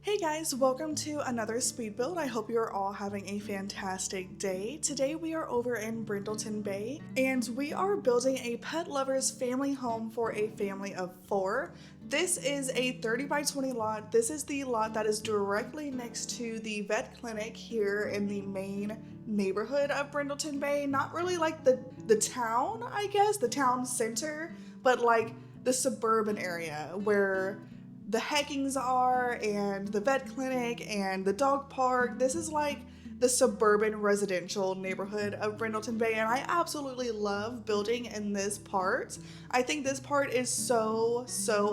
Hey guys, welcome to another speed build. I hope you're all having a fantastic day. Today we are over in Brindleton Bay and we are building a pet lover's family home for a family of 4. This is a 30 by 20 lot. This is the lot that is directly next to the vet clinic here in the main neighborhood of Brindleton Bay. Not really like the town, I guess, the town center, but like the suburban area where the Hackings are and the vet clinic and the dog park. This is like the suburban residential neighborhood of Brindleton Bay, and I absolutely love building in this part. I think this part is so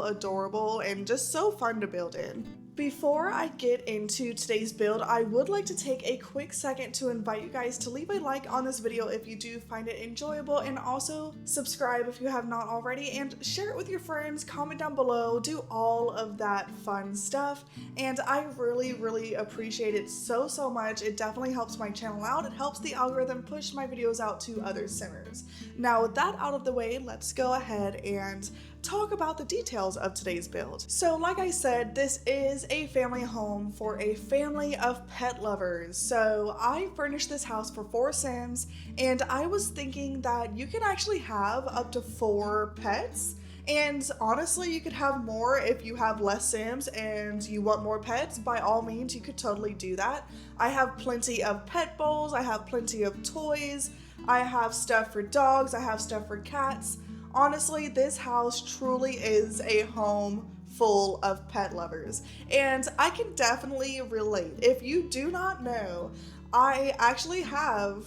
adorable and just so fun to build in. Before I get into today's build, I would like to take a quick second to invite you guys to leave a like on this video if you do find it enjoyable, and also subscribe if you have not already, and share it with your friends, comment down below, do all of that fun stuff, and I really appreciate it so much. It definitely helps my channel out. It helps the algorithm push my videos out to other simmers. Now with that out of the way, let's go ahead and talk about the details of today's build. So like I said, this is a family home for a family of pet lovers. So I furnished this house for 4 Sims, and I was thinking that you can actually have up to 4 pets. And honestly, you could have more if you have less Sims and you want more pets. By all means, you could totally do that. I have plenty of pet bowls, I have plenty of toys, I have stuff for dogs, I have stuff for cats. Honestly, this house truly is a home full of pet lovers, and I can definitely relate. If you do not know, I actually have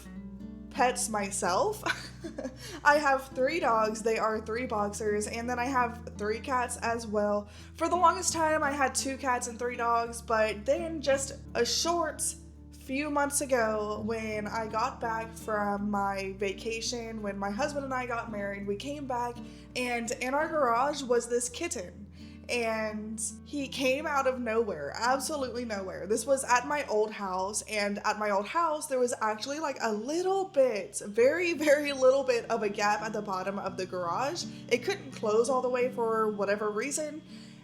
pets myself. I have 3 dogs, they are 3 boxers, and then I have 3 cats as well. For the longest time, I had 2 cats and 3 dogs, but then just a short few months ago, when I got back from my vacation, when my husband and I got married, we came back, and in our garage was this kitten. And he came out of nowhere, absolutely nowhere. This was at my old house, and at my old house there was actually like a little bit, very little bit of a gap at the bottom of the garage. It couldn't close all the way for whatever reason,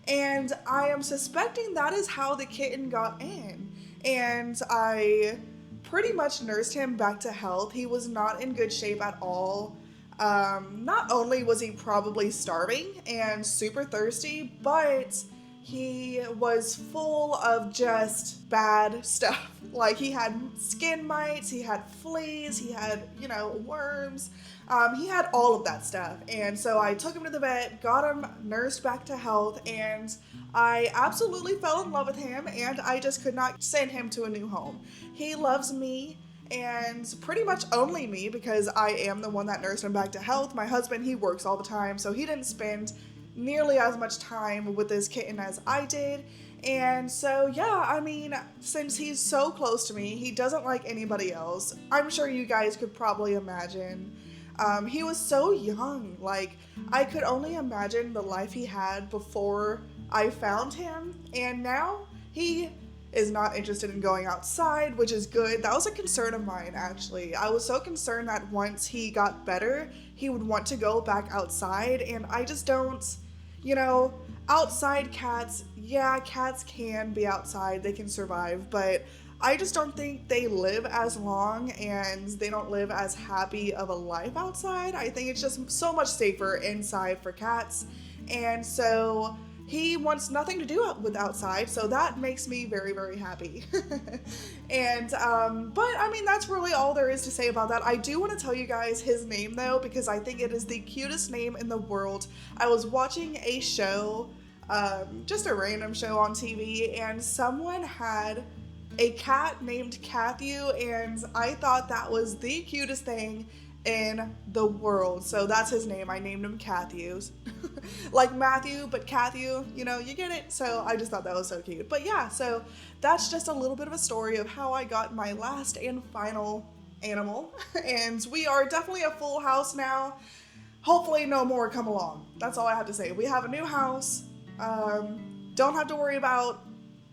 and I am suspecting that is how the kitten got in. And I pretty much nursed him back to health. He was not in good shape at all. Not only was he probably starving and super thirsty, but he was full of just bad stuff. Like, he had skin mites, he had fleas, he had, worms. He had all of that stuff. And so I took him to the vet, got him nursed back to health, and I absolutely fell in love with him, and I just could not send him to a new home. He loves me, and pretty much only me, because I am the one that nursed him back to health. My husband, he works all the time, so he didn't spend nearly as much time with this kitten as I did. And so yeah, I mean, since he's so close to me, he doesn't like anybody else. I'm sure you guys could probably imagine. He was so young, like I could only imagine the life he had before I found him, and now he is not interested in going outside, which is good. That was a concern of mine, actually. I was so concerned that once he got better, he would want to go back outside, and I just don't, outside cats, yeah, cats can be outside, they can survive, but I just don't think they live as long, and they don't live as happy of a life outside. I think it's just so much safer inside for cats, and so he wants nothing to do with outside, so that makes me very happy. And, but I mean, that's really all there is to say about that. I do want to tell you guys his name though, because I think it is the cutest name in the world. I was watching a show, just a random show on TV, and someone had a cat named Cathew, and I thought that was the cutest thing in the world. So that's his name. I named him Cathew. Like Matthew, but Cathew, you get it. So I just thought that was so cute. But yeah, so that's just a little bit of a story of how I got my last and final animal. And we are definitely a full house now. Hopefully no more come along. That's all I have to say. We have a new house. Don't have to worry about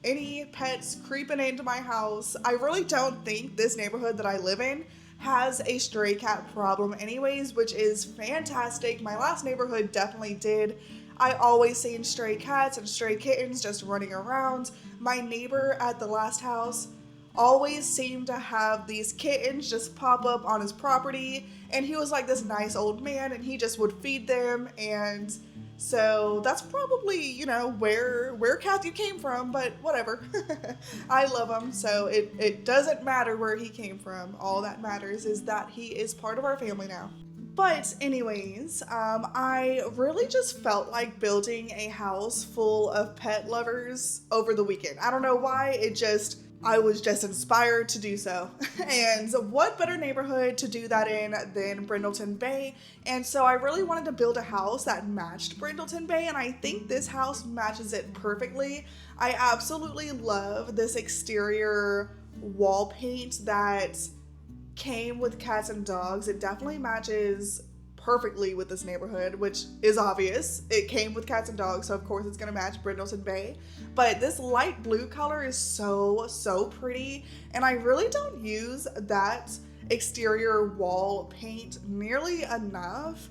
any pets creeping into my house. I really don't think this neighborhood that I live in has a stray cat problem anyways, which is fantastic. My last neighborhood definitely did. I always seen stray cats and stray kittens just running around. My neighbor at the last house always seemed to have these kittens just pop up on his property, and he was like this nice old man, and he just would feed them. And so that's probably, where Kathy came from, but whatever. I love him, so it doesn't matter where he came from. All that matters is that he is part of our family now. But anyways, I really just felt like building a house full of pet lovers over the weekend. I don't know why, I was just inspired to do so. And what better neighborhood to do that in than Brindleton Bay? And so I really wanted to build a house that matched Brindleton Bay, and I think this house matches it perfectly. I absolutely love this exterior wall paint that came with cats and dogs. It definitely matches perfectly with this neighborhood, which is obvious. It came with cats and dogs, so of course it's gonna match Brindleton Bay. But this light blue color is so pretty, and I really don't use that exterior wall paint nearly enough.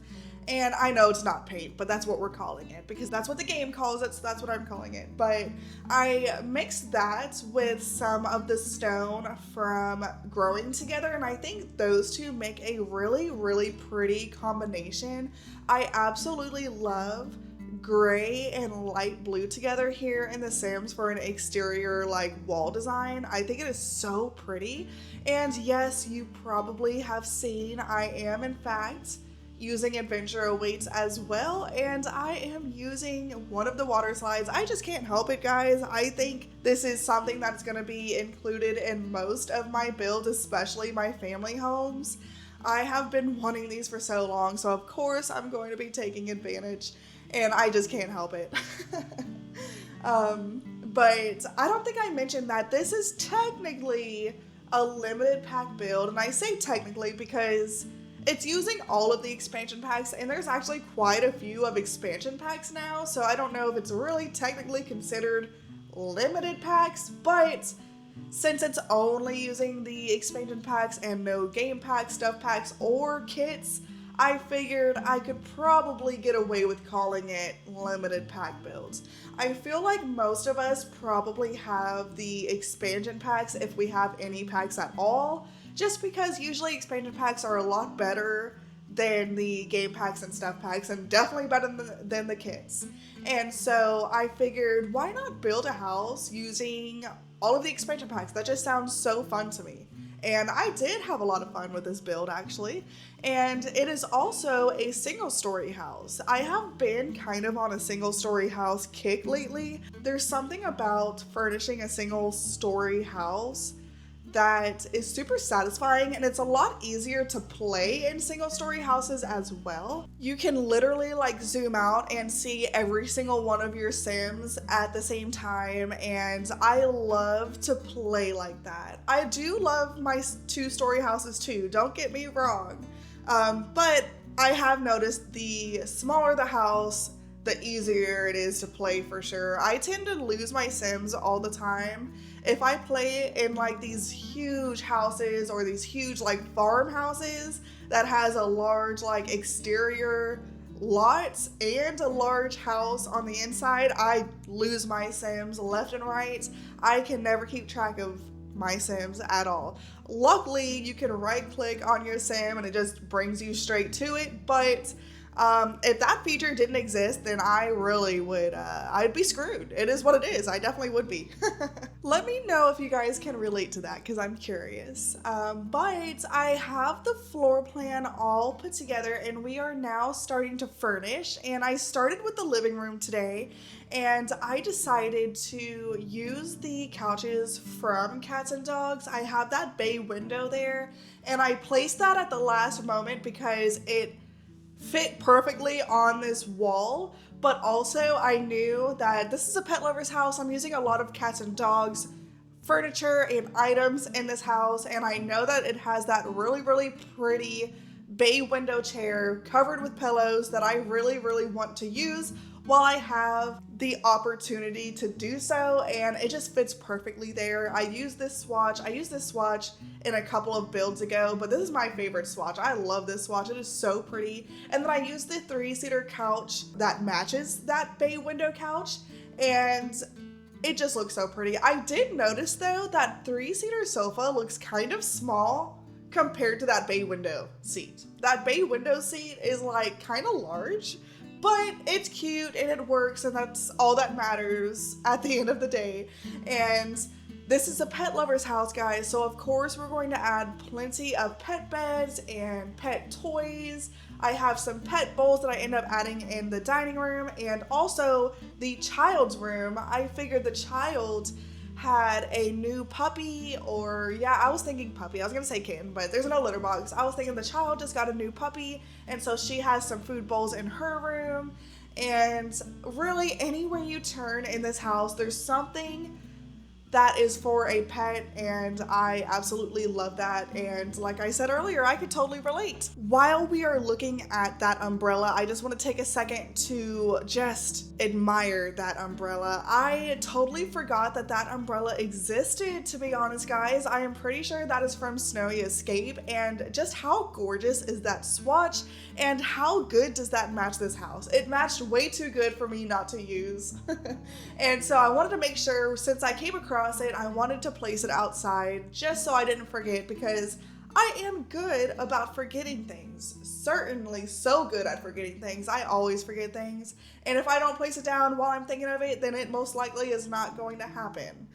And I know it's not paint, but that's what we're calling it because that's what the game calls it, so that's what I'm calling it. But I mixed that with some of the stone from Growing Together, and I think those two make a really pretty combination. I absolutely love gray and light blue together here in The Sims for an exterior wall design. I think it is so pretty. And yes, you probably have seen I am in fact using Adventure Awaits as well, and I am using one of the water slides. I just can't help it, guys. I think this is something that's going to be included in most of my builds, especially my family homes. I have been wanting these for so long, so of course I'm going to be taking advantage, and I just can't help it. But I don't think I mentioned that this is technically a limited pack build, and I say technically because it's using all of the expansion packs, and there's actually quite a few of expansion packs now, so I don't know if it's really technically considered limited packs, but since it's only using the expansion packs and no game packs, stuff packs, or kits, I figured I could probably get away with calling it limited pack builds. I feel like most of us probably have the expansion packs if we have any packs at all, just because usually expansion packs are a lot better than the game packs and stuff packs, and definitely better than the kits. And so I figured, why not build a house using all of the expansion packs? That just sounds so fun to me. And I did have a lot of fun with this build, actually. And it is also a single story house. I have been kind of on a single story house kick lately. There's something about furnishing a single story house that is super satisfying, and it's a lot easier to play in single story houses as well. You can literally zoom out and see every single one of your Sims at the same time, and I love to play like that. I do love my two-story houses too, don't get me wrong, but I have noticed the smaller the house, the easier it is to play for sure. I tend to lose my Sims all the time if I play in these huge houses or these huge farmhouses that has a large exterior lots and a large house on the inside. I lose my Sims left and right. I can never keep track of my Sims at all. Luckily, you can right click on your Sim and it just brings you straight to it, but if that feature didn't exist, then I really would, I'd be screwed. It is what it is. I definitely would be. Let me know if you guys can relate to that, because I'm curious. But I have the floor plan all put together, and we are now starting to furnish. And I started with the living room today, and I decided to use the couches from Cats and Dogs. I have that bay window there, and I placed that at the last moment because it fit perfectly on this wall, but also I knew that this is a pet lover's house. I'm using a lot of cats and dogs furniture and items in this house, and I know that it has that really pretty bay window chair covered with pillows that I really want to use, while I have the opportunity to do so, and it just fits perfectly there. I used this swatch in a couple of builds ago, but this is my favorite swatch. I love this swatch. It is so pretty. And then I used the 3-seater couch that matches that bay window couch, and it just looks so pretty. I did notice though that 3-seater sofa looks kind of small compared to that bay window seat. That bay window seat is like kind of large, but it's cute and it works, and that's all that matters at the end of the day. And this is a pet lover's house, guys, so of course we're going to add plenty of pet beds and pet toys. I have some pet bowls that I end up adding in the dining room, and also the child's room. I figured the child had a new puppy, or yeah, I was thinking puppy. I was gonna say kitten, but there's no litter box. I was thinking the child just got a new puppy, and so she has some food bowls in her room. And really, anywhere you turn in this house, there's something that is for a pet, and I absolutely love that. And like I said earlier, I could totally relate. While we are looking at that umbrella, I just want to take a second to just admire that umbrella. I totally forgot that that umbrella existed, to be honest, guys. I am pretty sure that is from Snowy Escape, and just how gorgeous is that swatch, and how good does that match this house? It matched way too good for me not to use. And so I wanted to make sure, since I came across it, I wanted to place it outside just so I didn't forget, because I am good about forgetting things. Certainly so good at forgetting things. I always forget things. And if I don't place it down while I'm thinking of it, then it most likely is not going to happen.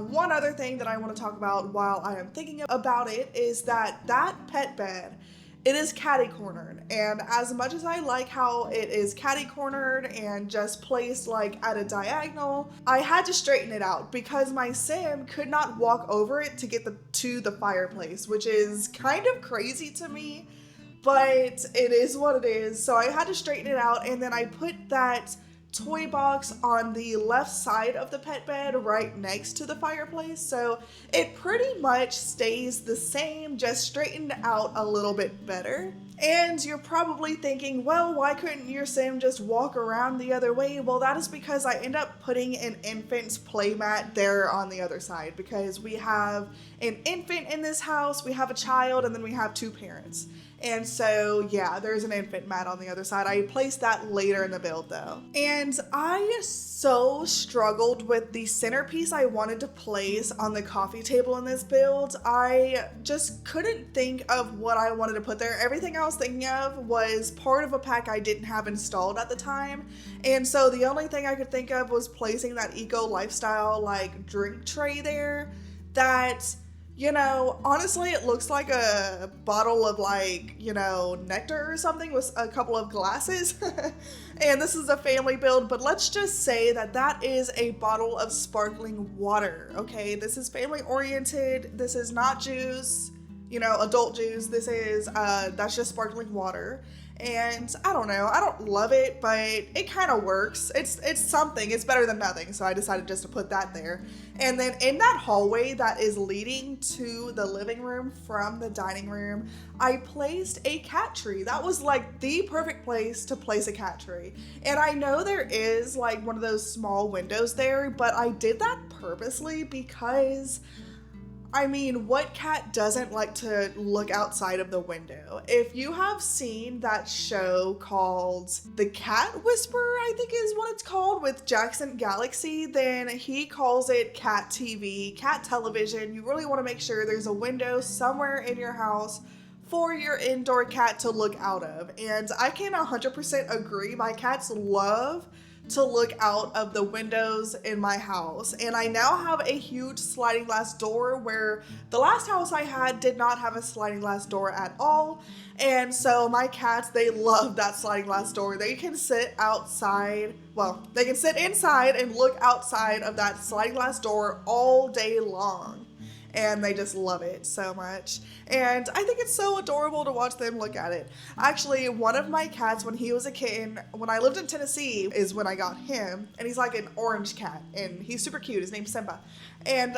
One other thing that I want to talk about while I am thinking about it is that pet bed, it is catty cornered, and as much as I like how it is catty cornered and just placed like at a diagonal, I had to straighten it out because my sim could not walk over it to get to the fireplace, which is kind of crazy to me, but it is what it is. So I had to straighten it out, and then I put that toy box on the left side of the pet bed right next to the fireplace, so it pretty much stays the same, just straightened out a little bit better. And you're probably thinking, well, why couldn't your sim just walk around the other way? Well, that is because I end up putting an infant's playmat there on the other side, because we have an infant in this house, we have a child, and then we have 2 parents. And so, yeah, there's an infant mat on the other side. I placed that later in the build though. And I so struggled with the centerpiece I wanted to place on the coffee table in this build. I just couldn't think of what I wanted to put there. Everything I was thinking of was part of a pack I didn't have installed at the time. And so the only thing I could think of was placing that eco lifestyle like drink tray there that, you know, honestly, it looks like a bottle of like, you know, nectar or something with a couple of glasses. And this is a family build, but let's just say that that is a bottle of sparkling water, okay? This is family oriented. This is not juice, you know, adult juice. This is, that's just sparkling water. And I don't know, I don't love it, but it kind of works. It's something. It's better than nothing, so I decided just to put that there. And then in that hallway that is leading to the living room from the dining room, I placed a cat tree. That was like the perfect place to place a cat tree. And I know there is like one of those small windows there, but I did that purposely because, I mean, what cat doesn't like to look outside of the window? If you have seen that show called The Cat Whisperer, I think is what it's called, with Jackson Galaxy, then he calls it cat TV, cat television. You really want to make sure there's a window somewhere in your house for your indoor cat to look out of. And I can 100% agree. My cats love to look out of the windows in my house, and I now have a huge sliding glass door, where the last house I had did not have a sliding glass door at all. And so my cats, they love that sliding glass door. They can sit outside, well, they can sit inside and look outside of that sliding glass door all day long. And they just love it so much. And I think it's so adorable to watch them look at it. Actually, one of my cats, when he was a kitten, when I lived in Tennessee, is when I got him. And he's like an orange cat, and he's super cute. His name's Simba. And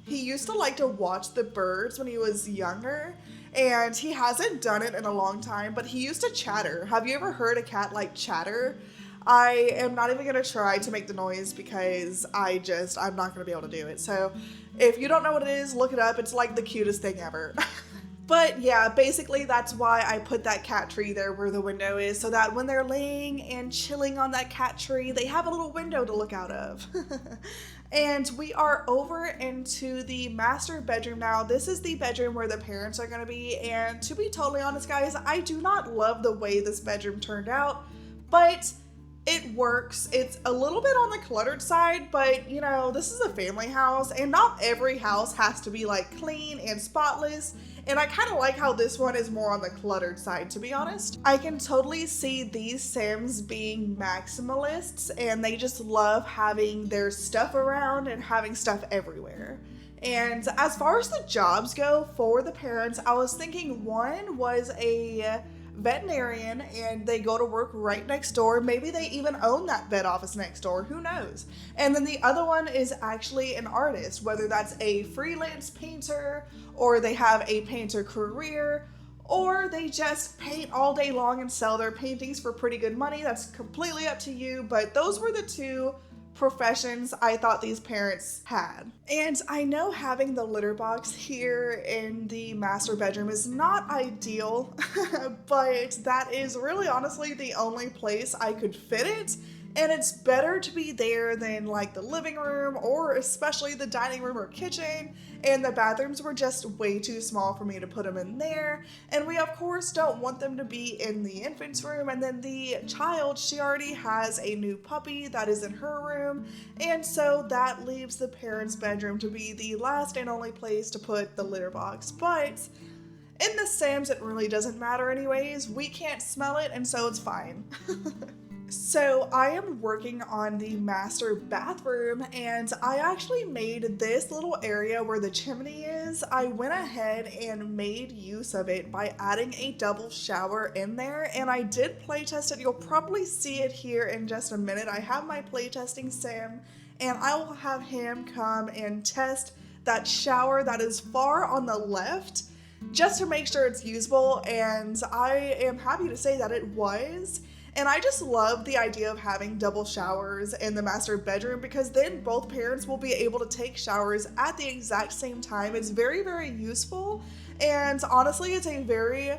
he used to like to watch the birds when he was younger. And he hasn't done it in a long time, but he used to chatter. Have you ever heard a cat like chatter? I am not even gonna try to make the noise because I'm not gonna be able to do it. So if you don't know what it is, look it up. It's like the cutest thing ever. But yeah, basically that's why I put that cat tree there where the window is, so that when they're laying and chilling on that cat tree, they have a little window to look out of. And we are over into the master bedroom now. This is the bedroom where the parents are going to be, and to be totally honest guys, I do not love the way this bedroom turned out, but it works. It's a little bit on the cluttered side, but you know, this is a family house and not every house has to be like clean and spotless. And I kind of like how this one is more on the cluttered side, to be honest. I can totally see these Sims being maximalists and they just love having their stuff around and having stuff everywhere. And as far as the jobs go for the parents, I was thinking one was a veterinarian and they go to work right next door. Maybe they even own that vet office next door, who knows? And then the other one is actually an artist, whether that's a freelance painter or they have a painter career, or they just paint all day long and sell their paintings for pretty good money. That's completely up to you, but those were the two professions I thought these parents had. And I know having the litter box here in the master bedroom is not ideal, but that is really honestly the only place I could fit it. And it's better to be there than like the living room or especially the dining room or kitchen. And the bathrooms were just way too small for me to put them in there. And we of course don't want them to be in the infant's room. And then the child, she already has a new puppy that is in her room. And so that leaves the parents' bedroom to be the last and only place to put the litter box. But in the Sims, it really doesn't matter anyways. We can't smell it, and so it's fine. So I am working on the master bathroom, and I actually made this little area where the chimney is. I went ahead and made use of it by adding a double shower in there, and I did playtest it. You'll probably see it here in just a minute. I have my playtesting Sim, and I will have him come and test that shower that is far on the left just to make sure it's usable, and I am happy to say that it was. And I just love the idea of having double showers in the master bedroom because then both parents will be able to take showers at the exact same time. It's very, very useful. And honestly, it's a very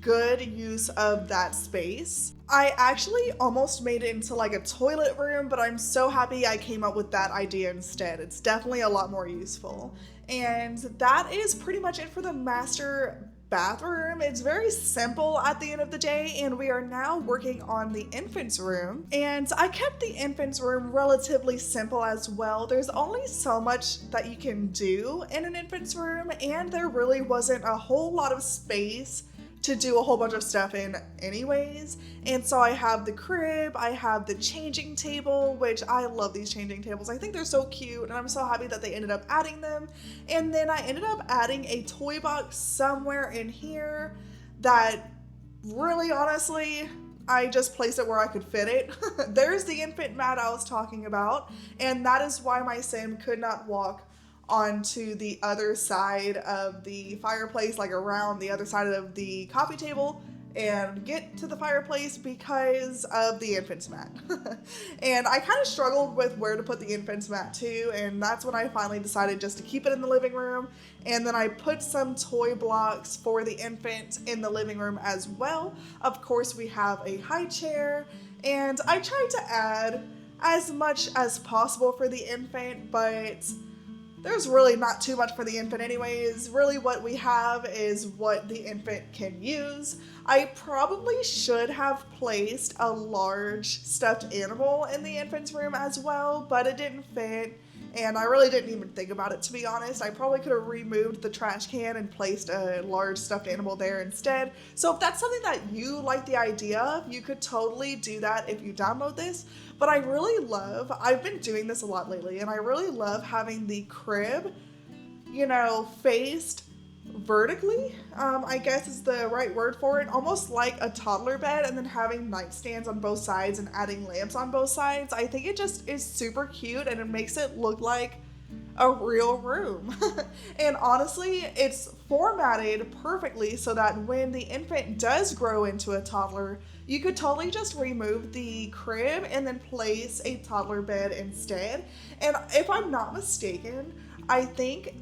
good use of that space. I actually almost made it into like a toilet room, but I'm so happy I came up with that idea instead. It's definitely a lot more useful. And that is pretty much it for the master bathroom. It's very simple at the end of the day, and we are now working on the infant's room. And I kept the infant's room relatively simple as well. There's only so much that you can do in an infant's room, and there really wasn't a whole lot of space to do a whole bunch of stuff in anyways. And so I have the crib, I have the changing table, which I love these changing tables. I think they're so cute and I'm so happy that they ended up adding them. And then I ended up adding a toy box somewhere in here that really honestly, I just placed it where I could fit it. There's the infant mat I was talking about, and that is why my Sim could not walk onto the other side of the fireplace, like around the other side of the coffee table and get to the fireplace because of the infant's mat. And I kind of struggled with where to put the infant's mat too, and that's when I finally decided just to keep it in the living room. And then I put some toy blocks for the infant in the living room as well. Of course, we have a high chair, and I tried to add as much as possible for the infant, but there's really not too much for the infant anyways. Really what we have is what the infant can use. I probably should have placed a large stuffed animal in the infant's room as well, but it didn't fit. And I really didn't even think about it, to be honest. I probably could have removed the trash can and placed a large stuffed animal there instead. So if that's something that you like the idea of, you could totally do that if you download this. But I really love, I've been doing this a lot lately, and I really love having the crib, you know, faced vertically, I guess is the right word for it, almost like a toddler bed, and then having nightstands on both sides and adding lamps on both sides. I think it just is super cute, and it makes it look like a real room. And honestly, it's formatted perfectly so that when the infant does grow into a toddler, you could totally just remove the crib and then place a toddler bed instead. And if I'm not mistaken, I think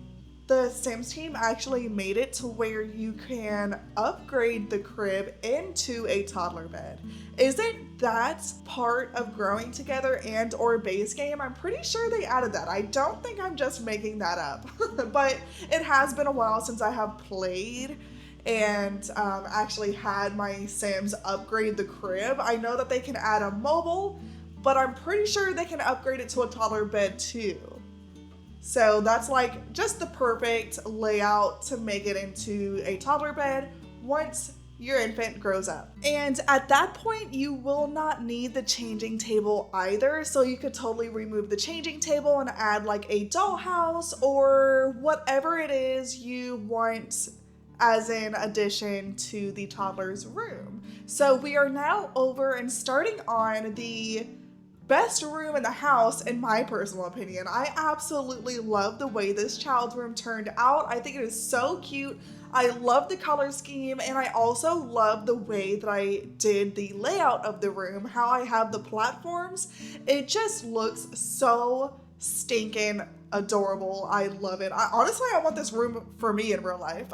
the Sims team actually made it to where you can upgrade the crib into a toddler bed. Isn't that part of growing together and or base game? I'm pretty sure they added that. I don't think I'm just making that up. But it has been a while since I have played and actually had my Sims upgrade the crib. I know that they can add a mobile, but I'm pretty sure they can upgrade it to a toddler bed too. So that's like just the perfect layout to make it into a toddler bed once your infant grows up. And at that point, you will not need the changing table either. So you could totally remove the changing table and add like a dollhouse or whatever it is you want as an addition to the toddler's room. So we are now over and starting on the best room in the house, in my personal opinion. I absolutely love the way this child's room turned out. I think it is so cute. I love the color scheme, and I also love the way that I did the layout of the room, how I have the platforms. It just looks so stinking adorable. I love it. Honestly, I want this room for me in real life.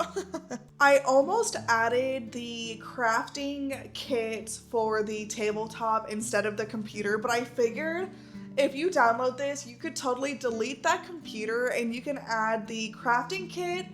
I almost added the crafting kit for the tabletop instead of the computer, but I figured if you download this, you could totally delete that computer and you can add the crafting kit,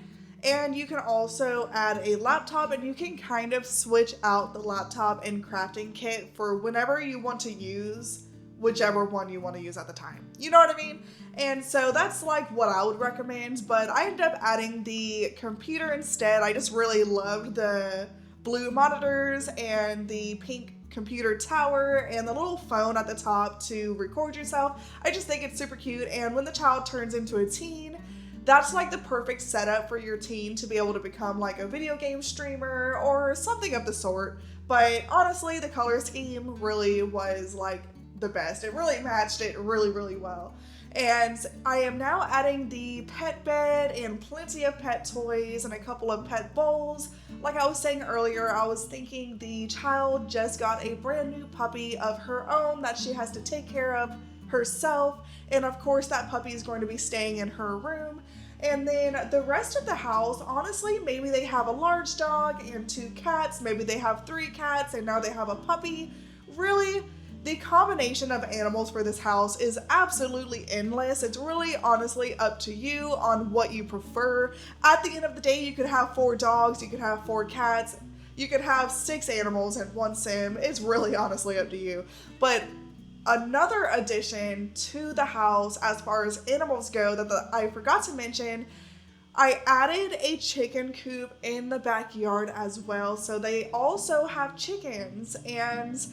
and you can also add a laptop, and you can kind of switch out the laptop and crafting kit for whenever you want to use whichever one you want to use at the time. You know what I mean? And so that's like what I would recommend, but I ended up adding the computer instead. I just really loved the blue monitors and the pink computer tower and the little phone at the top to record yourself. I just think it's super cute, and when the child turns into a teen, that's like the perfect setup for your teen to be able to become like a video game streamer or something of the sort. But honestly, the color scheme really was like the best. It really matched it really, really well. And I am now adding the pet bed and plenty of pet toys and a couple of pet bowls. Like I was saying earlier, I was thinking the child just got a brand new puppy of her own that she has to take care of herself. And of course that puppy is going to be staying in her room. And then the rest of the house, honestly, maybe they have a large dog and 2 cats. Maybe they have 3 cats and now they have a puppy. Really, the combination of animals for this house is absolutely endless. It's really honestly up to you on what you prefer. At the end of the day, you could have 4 dogs, you could have 4 cats, you could have 6 animals in one sim. It's really honestly up to you. But another addition to the house as far as animals go that I forgot to mention, I added a chicken coop in the backyard as well. So they also have chickens, and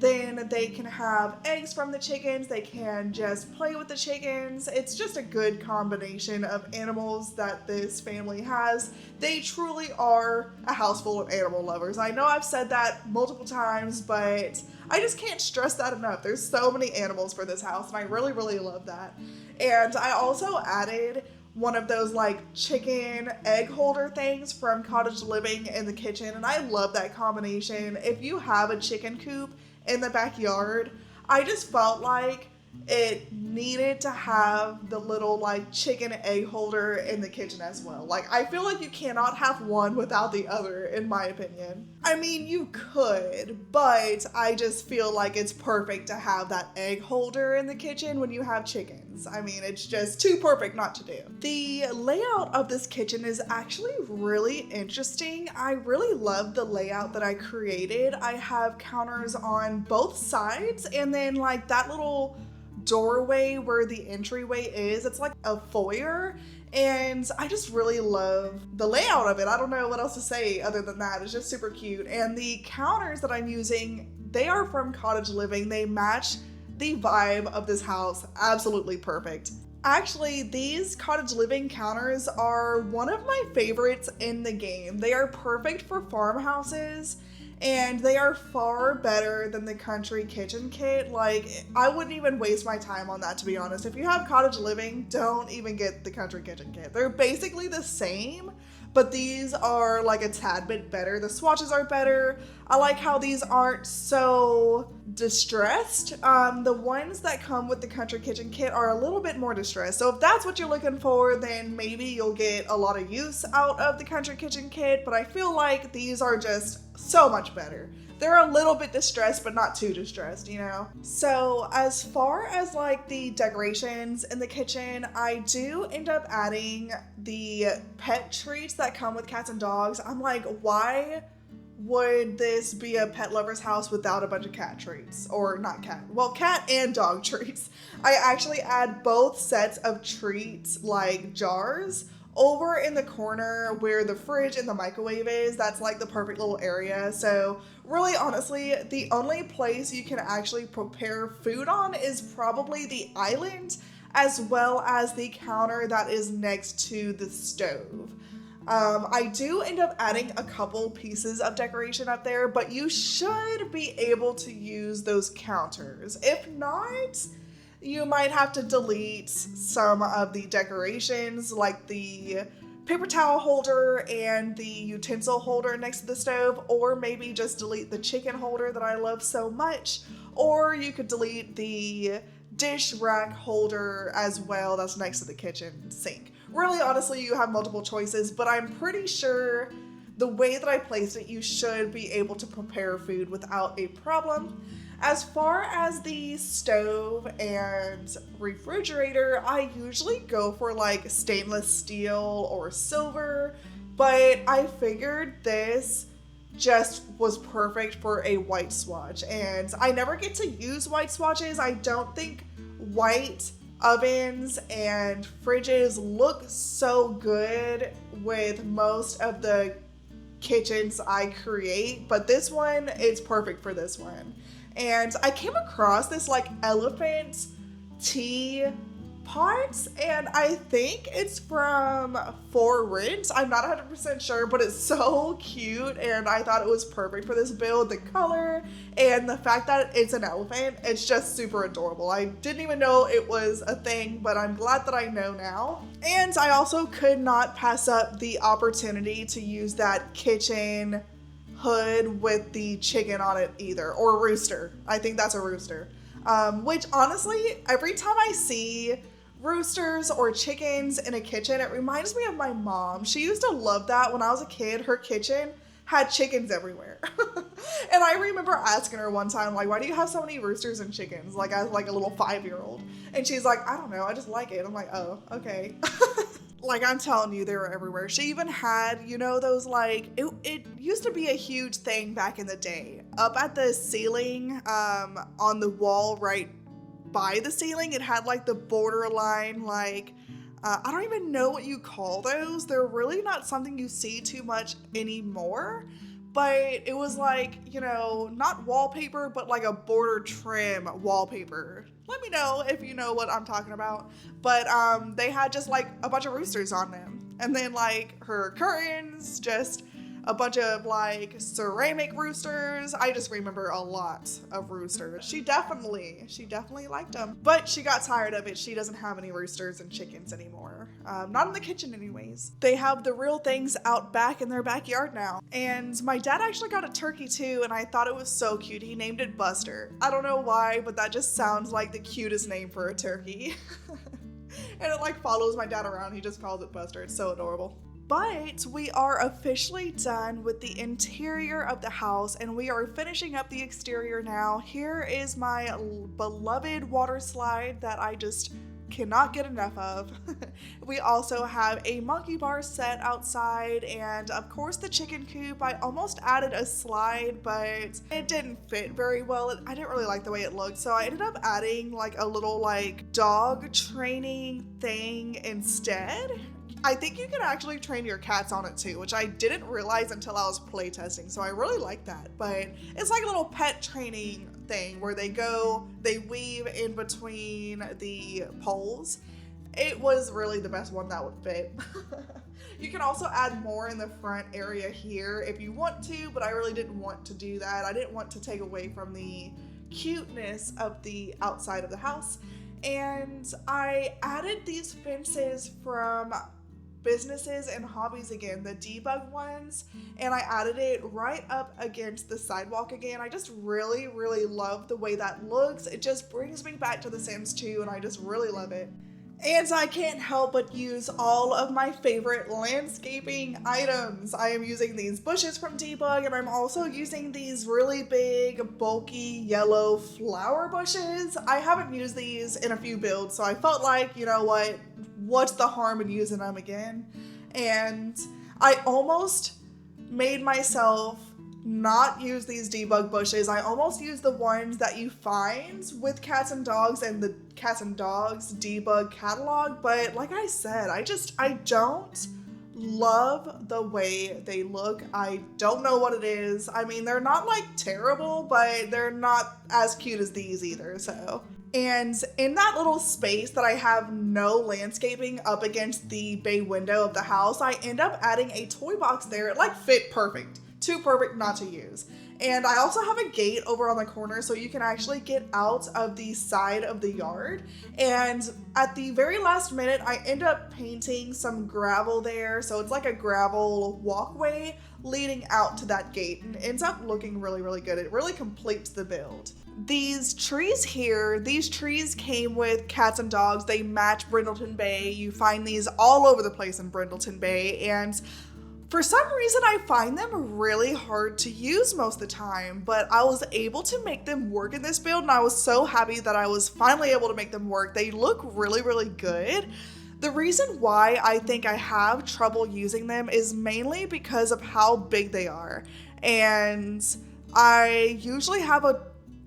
then they can have eggs from the chickens. They can just play with the chickens. It's just a good combination of animals that this family has. They truly are a house full of animal lovers. I know I've said that multiple times, but I just can't stress that enough. There's so many animals for this house, and I really, really love that. And I also added one of those like chicken egg holder things from Cottage Living in the kitchen, and I love that combination. If you have a chicken coop in the backyard, I just felt like it needed to have the little like chicken egg holder in the kitchen as well. Like, I feel like you cannot have one without the other, in my opinion. I mean, you could, but I just feel like it's perfect to have that egg holder in the kitchen when you have chickens. I mean, it's just too perfect not to do. The layout of this kitchen is actually really interesting. I really love the layout that I created. I have counters on both sides, and then like that little doorway where the entryway is, it's like a foyer, and I just really love the layout of it. I don't know what else to say other than that. It's just super cute. And the counters that I'm using, they are from Cottage Living. They match the vibe of this house absolutely perfect. Actually, these Cottage Living counters are one of my favorites in the game. They are perfect for farmhouses, and they are far better than the country kitchen kit. Like, I wouldn't even waste my time on that, to be honest. If you have cottage living, don't even get the country kitchen kit. They're basically the same, but these are like a tad bit better. The swatches are better. I like how these aren't so distressed. The ones that come with the country kitchen kit are a little bit more distressed. So if that's what you're looking for, then maybe you'll get a lot of use out of the country kitchen kit, but I feel like these are just so much better. They're a little bit distressed, but not too distressed, you know? So as far as like the decorations in the kitchen, I do end up adding the pet treats that come with cats and dogs. I'm like, why would this be a pet lover's house without a bunch of cat treats? Or not cat, well, cat and dog treats. I actually add both sets of treats, like jars, over in the corner where the fridge and the microwave is. That's like the perfect little area. So really, honestly, the only place you can actually prepare food on is probably the island, as well as the counter that is next to the stove. I do end up adding a couple pieces of decoration up there, but you should be able to use those counters. If not, you might have to delete some of the decorations, like the paper towel holder and the utensil holder next to the stove, or maybe just delete the chicken holder that I love so much, or you could delete the dish rack holder as well that's next to the kitchen sink. Really, honestly, you have multiple choices, but I'm pretty sure the way that I placed it, you should be able to prepare food without a problem. As far as the stove and refrigerator, I usually go for like stainless steel or silver, but I figured this just was perfect for a white swatch, and I never get to use white swatches. I don't think white ovens and fridges look so good with most of the kitchens I create, but this one is perfect for this one. And I came across this like elephant tea pot, and I think it's from Furnished. I'm not 100% sure, but it's so cute, and I thought it was perfect for this build. The color and the fact that it's an elephant, it's just super adorable. I didn't even know it was a thing, but I'm glad that I know now. And I also could not pass up the opportunity to use that kitchen hood with the chicken on it either, or rooster. I think that's a rooster. Which honestly, every time I see roosters or chickens in a kitchen, it reminds me of my mom. She used to love that. When I was a kid, her kitchen had chickens everywhere. And I remember asking her one time, like, why do you have so many roosters and chickens? Like, as like a little 5-year-old. And she's like, I don't know, I just like it. I'm like, oh, okay. Like, I'm telling you, they were everywhere. She even had, you know, those like, it used to be a huge thing back in the day. Up at the ceiling, on the wall right by the ceiling, it had like the borderline, like, I don't even know what you call those. They're really not something you see too much anymore. But it was like, you know, not wallpaper, but like a border trim wallpaper. Let me know if you know what I'm talking about. But they had just like a bunch of roosters on them. And then like her curtains, just a bunch of like ceramic roosters. I just remember a lot of roosters. She definitely liked them. But she got tired of it. She doesn't have any roosters and chickens anymore. Not in the kitchen anyways. They have the real things out back in their backyard now. And my dad actually got a turkey too, and I thought it was so cute. He named it Buster. I don't know why, but that just sounds like the cutest name for a turkey. And it like follows my dad around. He just calls it Buster. It's so adorable. But we are officially done with the interior of the house, and we are finishing up the exterior now. Here is my beloved water slide that I just cannot get enough of. We also have a monkey bar set outside, and of course the chicken coop. I almost added a slide, but it didn't fit very well. I didn't really like the way it looked, so I ended up adding like a little like dog training thing instead. I think you can actually train your cats on it too, which I didn't realize until I was playtesting, so I really like that. But it's like a little pet training thing where they weave in between the poles, it was really the best one that would fit. You can also add more in the front area here if you want to, but I really didn't want to do that. I didn't want to take away from the cuteness of the outside of the house. And I added these fences from Businesses and Hobbies again, the debug ones, and I added it right up against the sidewalk again. I just really love the way that looks. It just brings me back to The Sims 2 and I just really love it. And I can't help but use all of my favorite landscaping items. I am using these bushes from Debug, and I'm also using these really big, bulky, yellow flower bushes. I haven't used these in a few builds, so I felt like, you know what, what's the harm in using them again? And I almost made myself not use these debug bushes. I almost used the ones that you find with cats and dogs and the cats and dogs debug catalog, but like I said, I don't love the way they look. I don't know what it is. I mean, they're not like terrible, but they're not as cute as these either, so. And in that little space that I have no landscaping up against the bay window of the house, I end up adding a toy box there. It like fit perfect. Too perfect not to use. And I also have a gate over on the corner so you can actually get out of the side of the yard. And at the very last minute, I end up painting some gravel there. So it's like a gravel walkway leading out to that gate, and it ends up looking really good. It really completes the build. These trees here, these trees came with cats and dogs. They match Brindleton Bay. You find these all over the place in Brindleton Bay, and for some reason, I find them really hard to use most of the time, but I was able to make them work in this build, and I was so happy that I was finally able to make them work. They look really good. The reason why I think I have trouble using them is mainly because of how big they are, and I usually have a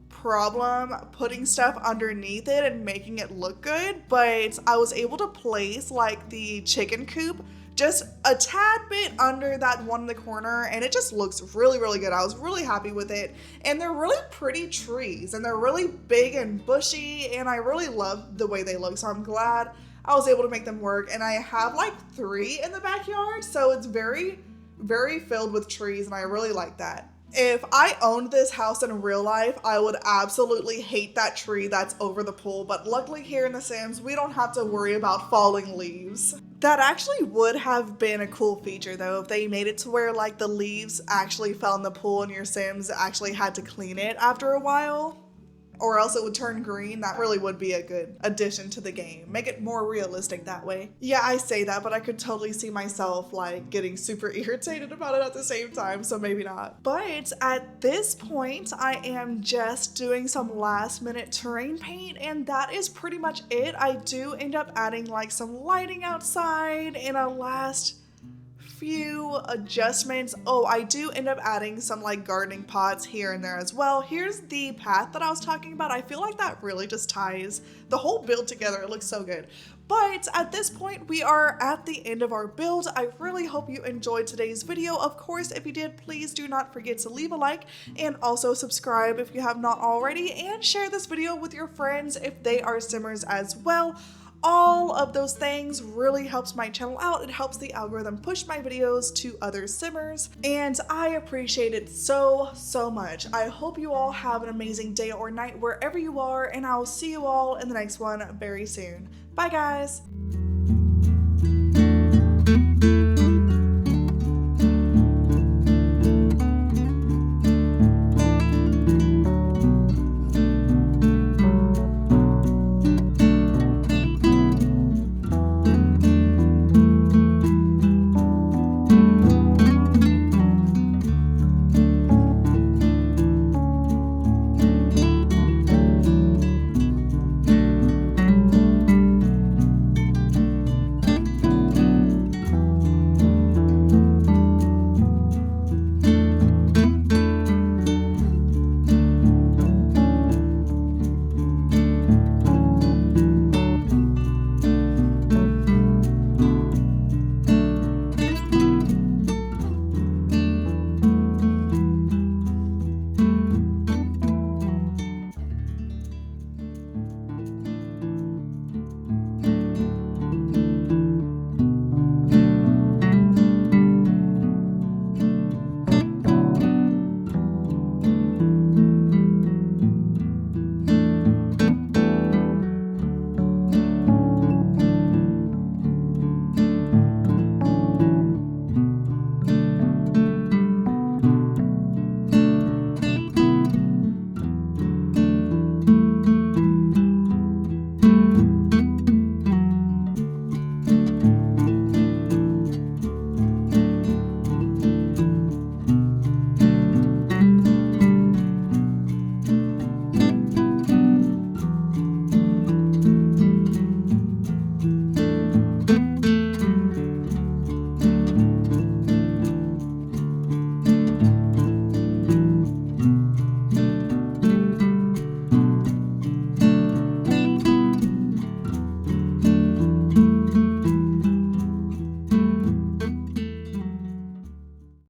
problem putting stuff underneath it and making it look good, but I was able to place like the chicken coop just a tad bit under that one in the corner, and it just looks really good. I was really happy with it, and they're really pretty trees, and they're really big and bushy, and I really love the way they look, so I'm glad I was able to make them work. And I have like 3 in the backyard, so it's very filled with trees, and I really like that. If I owned this house in real life, I would absolutely hate that tree that's over the pool, but luckily here in The Sims, we don't have to worry about falling leaves. That actually would have been a cool feature though, if they made it to where like the leaves actually fell in the pool and your Sims actually had to clean it after a while, or else it would turn green. That really would be a good addition to the game. Make it more realistic that way. Yeah, I say that, but I could totally see myself like getting super irritated about it at the same time, so maybe not. But at this point, I am just doing some last minute terrain paint, and that is pretty much it. I do end up adding like some lighting outside and a last few adjustments. Oh, I do end up adding some like gardening pots here and there as well. Here's the path that I was talking about. I feel like that really just ties the whole build together. It looks so good. But at this point, we are at the end of our build. I really hope you enjoyed today's video. Of course, if you did, please do not forget to leave a like and also subscribe if you have not already, and share this video with your friends if they are Simmers as well. All of those things really helps my channel out. It helps the algorithm push my videos to other Simmers, and I appreciate it so much. I hope you all have an amazing day or night wherever you are, and I will see you all in the next one very soon. Bye guys!